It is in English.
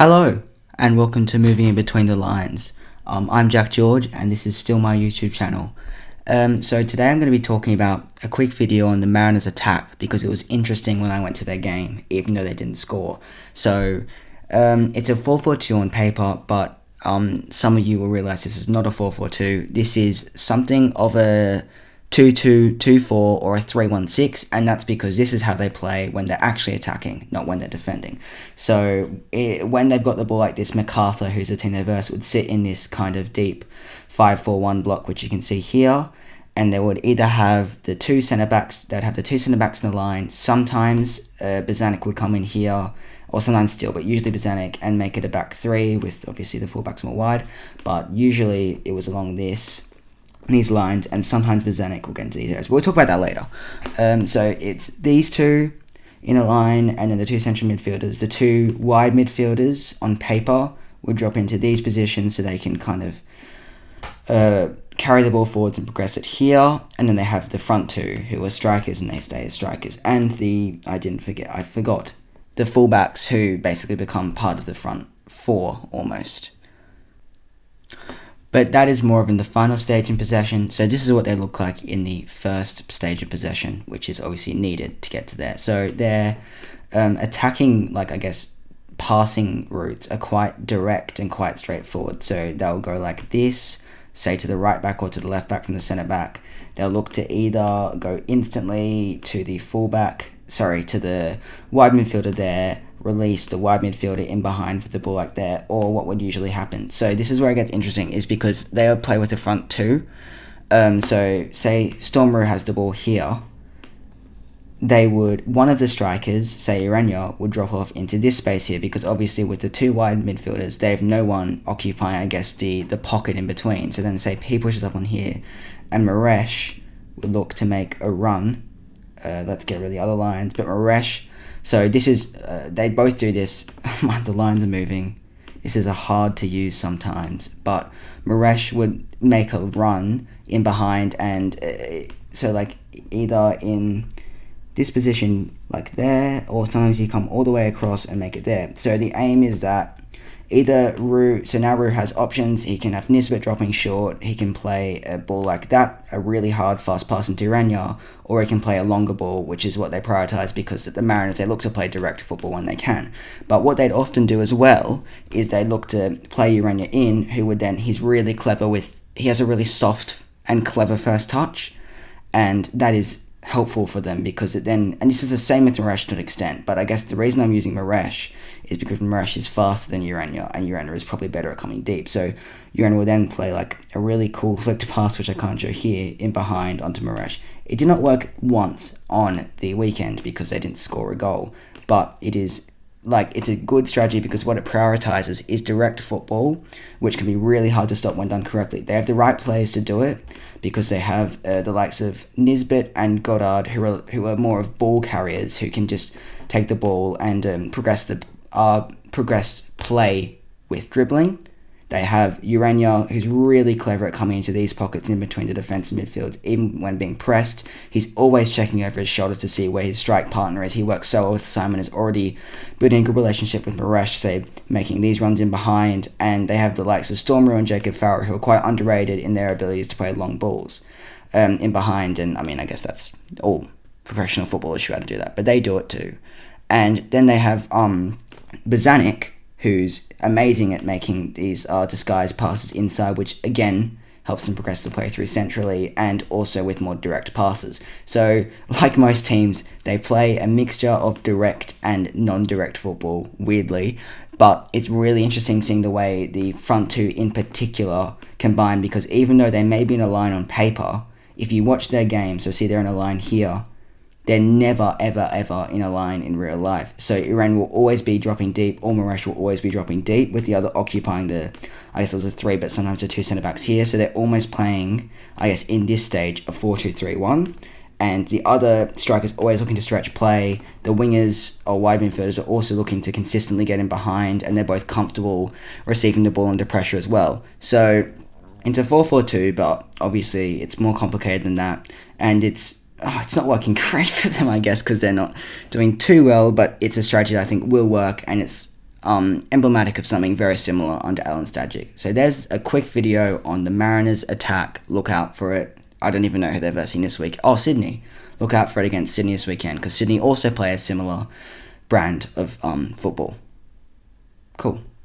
Hello, and welcome to Moving in Between the Lines. I'm Jack George, and this is still my YouTube channel. So today I'm going to be talking about a quick video on the Mariners' attack because it was interesting when I went to their game, even though they didn't score. So it's a 4-4-2 on paper, but some of you will realize this is not a 4-4-2. This is something of a 2-2-2-4 or a 3-1-6, and that's because this is how they play when they're actually attacking, not when they're defending. So when they've got the ball like this, MacArthur, who's the team they versed, would sit in this kind of deep 5-4-1 block, which you can see here, and they would either have the two centre backs. They'd have the two centre backs in the line. Sometimes Bozanic would come in here, or sometimes still, but usually Bozanic, and make it a back three with obviously the fullbacks more wide. But usually it was along these lines, and sometimes Bozanic will get into these areas. We'll talk about that later. So it's these two in a line, and then the two central midfielders. The two wide midfielders on paper will drop into these positions so they can kind of carry the ball forwards and progress it here. And then they have the front two who are strikers, and they stay as strikers. And I forgot the fullbacks who basically become part of the front four almost. But that is more of in the final stage in possession. So this is what they look like in the first stage of possession, which is obviously needed to get to there. So their attacking, passing routes are quite direct and quite straightforward. So they'll go like this, say to the right back or to the left back from the centre back. They'll look to either go instantly to the to the wide midfielder there, release the wide midfielder in behind with the ball like there, or what would usually happen. So this is where it gets interesting, is because they'll play with the front two. So say Storm Roux has the ball here, one of the strikers, say Urania, would drop off into this space here, because obviously with the two wide midfielders, they have no one occupying, the pocket in between. So then say he pushes up on here, and Maresh would look to make a run. Let's get rid of the other lines, but Maresh, so this is, they both do this. The lines are moving. This is hard to use sometimes, but Maresh would make a run in behind, and either in this position like there, or sometimes you come all the way across and make it there. So the aim is that either Roux, so now Roux has options. He can have Nisbet dropping short, he can play a ball like that, a really hard fast pass into Urania, or he can play a longer ball, which is what they prioritise, because at the Mariners they look to play direct football when they can. But what they'd often do as well is they look to play Urania in, who would then, he's really clever he has a really soft and clever first touch, and that is helpful for them, because and this is the same with Maresh to an extent, but I guess the reason I'm using Maresh is because Maresh is faster than Urania, and Urania is probably better at coming deep. So Urania will then play like a really cool flicked pass, which I can't show here, in behind onto Maresh. It did not work once on the weekend because they didn't score a goal, but it's a good strategy because what it prioritizes is direct football, which can be really hard to stop when done correctly. They have the right players to do it, because they have the likes of Nisbet and Goddard, who are more of ball carriers, who can just take the ball and progress play with dribbling. They have Urania, who's really clever at coming into these pockets in between the defensive midfields, even when being pressed. He's always checking over his shoulder to see where his strike partner is. He works so well with Simon, is already building a good relationship with Maresh, say, making these runs in behind. And they have the likes of Storm Roux and Jacob Farrell, who are quite underrated in their abilities to play long balls in behind. And I guess that's all professional footballers should be able to do that, but they do it too. And then they have Bozanic, who's amazing at making these disguised passes inside, which again helps them progress the play through centrally, and also with more direct passes. So, like most teams, they play a mixture of direct and non-direct football, weirdly, but it's really interesting seeing the way the front two in particular combine, because even though they may be in a line on paper, if you watch their game, so see they're in a line here, they're never, ever, ever in a line in real life. So Iran will always be dropping deep, or Maresh will always be dropping deep, with the other occupying it was a three, but sometimes the two centre-backs here. So they're almost playing, in this stage, a 4-2-3-1. And the other striker's always looking to stretch play. The wingers or wide midfielders are also looking to consistently get in behind, and they're both comfortable receiving the ball under pressure as well. So it's a 4-4-2, but obviously it's more complicated than that. And it's not working great for them, I guess, because they're not doing too well, but it's a strategy that I think will work, and it's emblematic of something very similar under Alan Stajic. So there's a quick video on the Mariners attack. Look out for it. I don't even know who they're versing this week. Oh, Sydney. Look out for it against Sydney this weekend, because Sydney also play a similar brand of football. Cool.